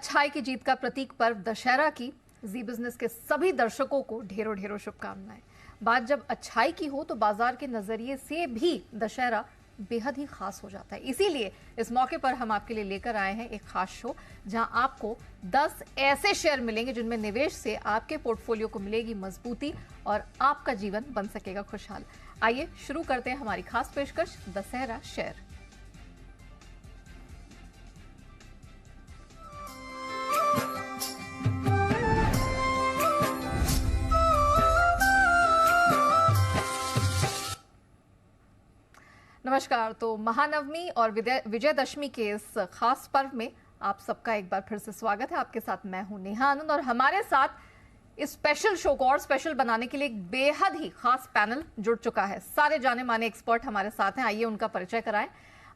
अच्छाई की जीत का प्रतीक पर्व दशहरा की जी बिजनेस के सभी दर्शकों को ढेरों ढेरों शुभकामनाएं। बात जब अच्छाई की हो तो बाजार के नजरिए से भी दशहरा बेहद ही खास हो जाता है। इसीलिए इस मौके पर हम आपके लिए लेकर आए हैं एक खास शो, जहां आपको 10 ऐसे शेयर मिलेंगे जिनमें निवेश से आपके पोर्टफोलियो को मिलेगी मजबूती और आपका जीवन बन सकेगा खुशहाल। आइए शुरू करते हैं हमारी खास पेशकश दशहरा शेयर। नमस्कार। तो महानवमी और विजयदशमी के इस खास पर्व में आप सबका एक बार फिर से स्वागत है। आपके साथ मैं हूं नेहा आनंद और हमारे साथ इस स्पेशल शो को और स्पेशल बनाने के लिए एक बेहद ही खास पैनल जुड़ चुका है। सारे जाने माने एक्सपर्ट हमारे साथ हैं। आइए उनका परिचय कराएं।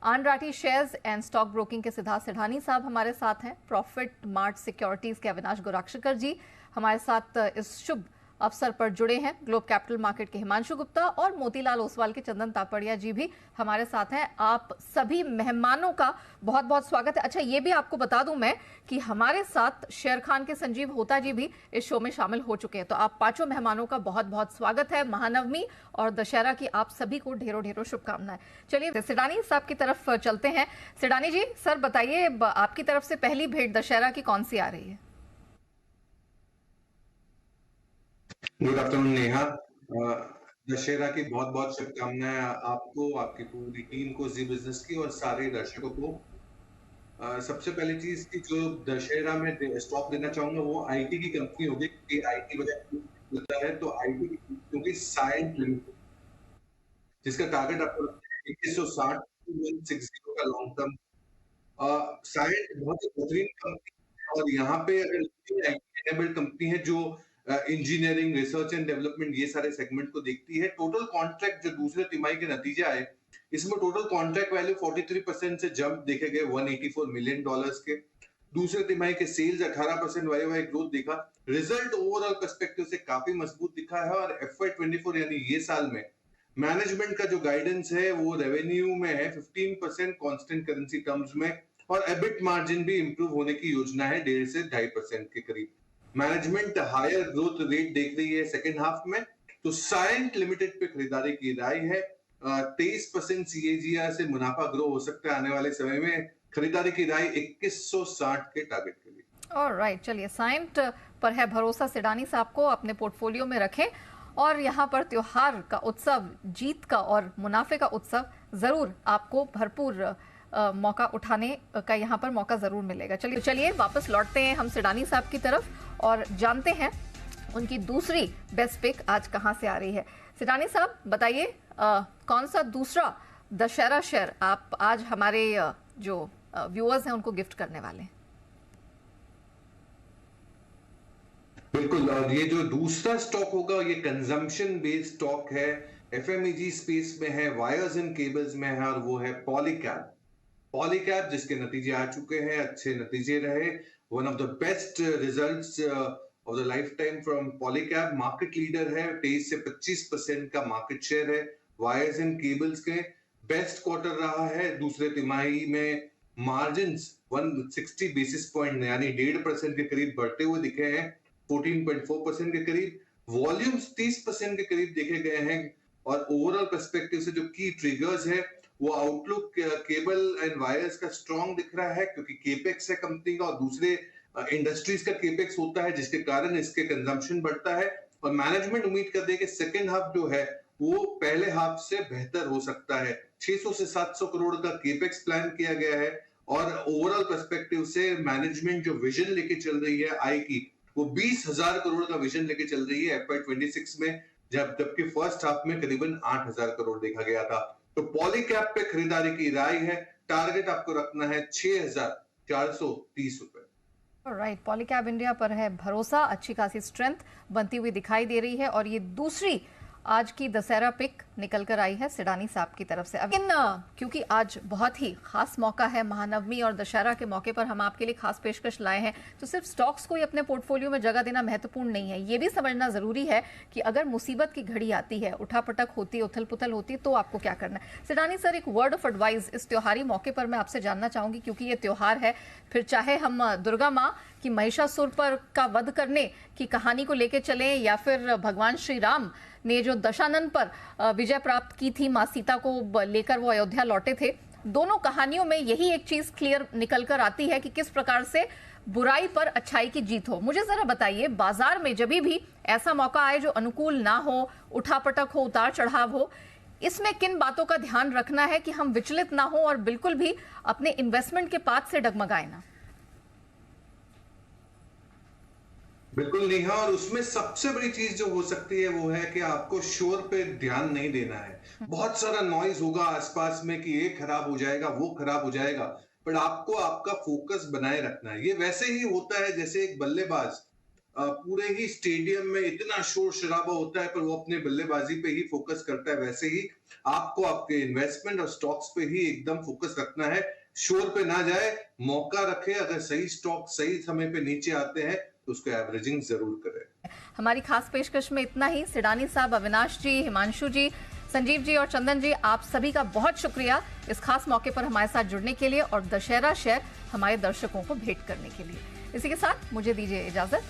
आन Rathi shares and stock broking के सिद्धार्थ सिढ़ानी साहब हमारे साथ हैं। प्रॉफिट मार्ट सिक्योरिटीज के अविनाश गोराक्षकर जी हमारे साथ इस शुभ अवसर पर जुड़े हैं। ग्लोब कैपिटल मार्केट के हिमांशु गुप्ता और मोतीलाल ओसवाल के चंदन तापड़िया जी भी हमारे साथ हैं। आप सभी मेहमानों का बहुत बहुत स्वागत है। अच्छा, ये भी आपको बता दूं मैं कि हमारे साथ शेर खान के संजीव होता जी भी इस शो में शामिल हो चुके हैं। तो आप पांचों मेहमानों का बहुत बहुत स्वागत है। महानवमी और दशहरा की आप सभी को ढेरों ढेरों शुभकामनाएं। चलिए सिडानी साहब की तरफ चलते हैं। सिडानी जी, सर बताइए, आपकी तरफ से पहली भेंट दशहरा की कौन सी आ रही है? Good afternoon Neha. दशहरा की बहुत बहुत शुभकामनाएं आपको, आपकी पूरी टीम को, जी बिजनेस की और सारे दर्शकों को। सबसे पहली चीज की जो दशहरा में स्टॉक देना चाहूंगा वो आईटी की कंपनी होगी, क्योंकि आईटी वजह है तो आईटी की क्योंकि साइंट लिमिटेड जिसका टारगेट आपको 2160 160 का लॉन्ग टर्म। साइंट बहुत ही बेहतरीन कंपनी है और यहाँ पे अगर आईटी कंपनी है जो इंजीनियरिंग, रिसर्च एंड डेवलपमेंट ये सारे सेगमेंट को देखती है। टोटल कॉन्ट्रैक्ट जो दूसरे तिमाही के नतीजे आए, इसमें टोटल कॉन्ट्रैक्ट वैल्यू 43% से जंप देखे गए $184 मिलियन के। दूसरे तिमाही के सेल्स 18% वाई ग्रोथ दिखा। रिजल्ट ओवरऑल पर्सपेक्टिव से काफी मजबूत दिखा है और FY24 यानी ये साल में मैनेजमेंट का जो गाइडेंस है वो रेवेन्यू में है 15% कांस्टेंट करेंसी टर्म्स में और एबिट मार्जिन भी इंप्रूव होने की योजना है 1.5 से 2.5% के करीब। मैनेजमेंट हायर ग्रोथ रेट देख रही है सेकेंड हाफ में, तो साइंट लिमिटेड पे खरीदारी की राय है। 23% CAGR से मुनाफा ग्रो हो सकता है आने वाले समय में। खरीदारी की राय 2160 के टारगेट के लिए। ऑलराइट, चलिए साइंट पर है भरोसा। सिडानी साहब को अपने पोर्टफोलियो में रखें और यहाँ पर त्योहार का उत्सव, जीत का और मुनाफे का उत्सव जरूर आपको भरपूर मौका उठाने का यहाँ पर मौका जरूर मिलेगा। चलिए वापस लौटते हैं हम सिडानी साहब की तरफ और जानते हैं उनकी दूसरी बेस्ट पिक आज कहाँ से आ रही है। सिडानी साहब बताइए, कौन सा दूसरा दशहरा शेयर आप आज हमारे जो व्यूअर्स हैं उनको गिफ्ट करने वाले हैं? बिल्कुल, और ये जो दूसरा स्टॉक होगा ये कंजम्पशन बेस्ड स्टॉक है, FMEG स्पेस में है, वायर्स एंड केबल्स में है और वो है पॉलीकैब। पॉलीकैब जिसके नतीजे आ चुके हैं, अच्छे नतीजे रहे। One of the best results of the life time from Polycab. Market leader है, 23 से 25% का मार्केट शेयर है वायर्स एंड केबल्स के। बेस्ट क्वार्टर रहा है दूसरे तिमाही में। मार्जिन्स 160 बेसिस पॉइंट यानी 1.5% के करीब बढ़ते हुए दिखे हैं, 14.4% के करीब। वॉल्यूम्स 30% के करीब देखे गए हैं और ओवरऑल पर्सपेक्टिव से जो की ट्रिगर्स है वो आउटलुक केबल एंड वायर्स का स्ट्रॉन्ग दिख रहा है, क्योंकि केपेक्स है कंपनी का और दूसरे इंडस्ट्रीज का केपेक्स होता है जिसके कारण इसके कंजम्पशन बढ़ता है। और मैनेजमेंट उम्मीद करते हैं कि सेकेंड हाफ जो है वो पहले हाफ से बेहतर हो सकता है। 600 से 700 करोड़ का केपेक्स प्लान किया गया है और ओवरऑल पर्सपेक्टिव से मैनेजमेंट जो विजन लेके चल रही है आई की, वो 20,000 करोड़ का विजन लेके चल रही है FY26 में, जबकि फर्स्ट हाफ में करीबन 8,000 करोड़ देखा गया था। तो पॉलीकैब पे खरीदारी की राय है। टारगेट आपको रखना है 6,430 रुपए। राइट, पॉलीकैब इंडिया पर है भरोसा। अच्छी खासी स्ट्रेंथ बनती हुई दिखाई दे रही है और ये दूसरी आज की दशहरा पिक निकल कर आई है सिडानी साहब की तरफ से। लेकिन क्योंकि आज बहुत ही खास मौका है, महानवमी और दशहरा के मौके पर हम आपके लिए खास पेशकश लाए हैं, तो सिर्फ स्टॉक्स को ही अपने पोर्टफोलियो में जगह देना महत्वपूर्ण नहीं है, ये भी समझना जरूरी है कि अगर मुसीबत की घड़ी आती है, उठापटक होती है, उथल पुथल होती है, तो आपको क्या करना है। सिडानी सर, एक वर्ड ऑफ एडवाइस इस त्योहारी मौके पर मैं आपसे जानना चाहूंगी, क्योंकि ये त्योहार है, फिर चाहे हम दुर्गा माँ की महिषासुर पर का वध करने की कहानी को लेके चले, या फिर भगवान श्री राम ने जो दशानन पर विजय प्राप्त की थी, मां सीता को लेकर वो अयोध्या लौटे थे, दोनों कहानियों में यही एक चीज क्लियर निकल कर आती है कि किस प्रकार से बुराई पर अच्छाई की जीत हो। मुझे जरा बताइए, बाजार में जब भी ऐसा मौका आए जो अनुकूल ना हो, उठापटक हो, उतार चढ़ाव हो, इसमें किन बातों का ध्यान रखना है कि हम विचलित ना हो और बिल्कुल भी अपने इन्वेस्टमेंट के पाथ से डगमगाए ना? बिल्कुल नेहा, और उसमें सबसे बड़ी चीज जो हो सकती है वो है कि आपको शोर पे ध्यान नहीं देना है। बहुत सारा नॉइज होगा आसपास में कि ये खराब हो जाएगा, वो खराब हो जाएगा, पर आपको आपका फोकस बनाए रखना है। ये वैसे ही होता है जैसे एक बल्लेबाज पूरे ही स्टेडियम में इतना शोर शराबा होता है पर वो अपने बल्लेबाजी पे ही फोकस करता है, वैसे ही आपको आपके इन्वेस्टमेंट और स्टॉक्स पे ही एकदम फोकस रखना है। शोर पे ना जाए, मौका रखे, अगर सही स्टॉक सही समय पे नीचे आते हैं तो उसको एवरेजिंग जरूर करें। हमारी खास पेशकश में इतना ही। सिडानी साहब, अविनाश जी, हिमांशु जी, संजीव जी और चंदन जी, आप सभी का बहुत शुक्रिया इस खास मौके पर हमारे साथ जुड़ने के लिए और दशहरा शेयर हमारे दर्शकों को भेंट करने के लिए। इसी के साथ मुझे दीजिए इजाजत।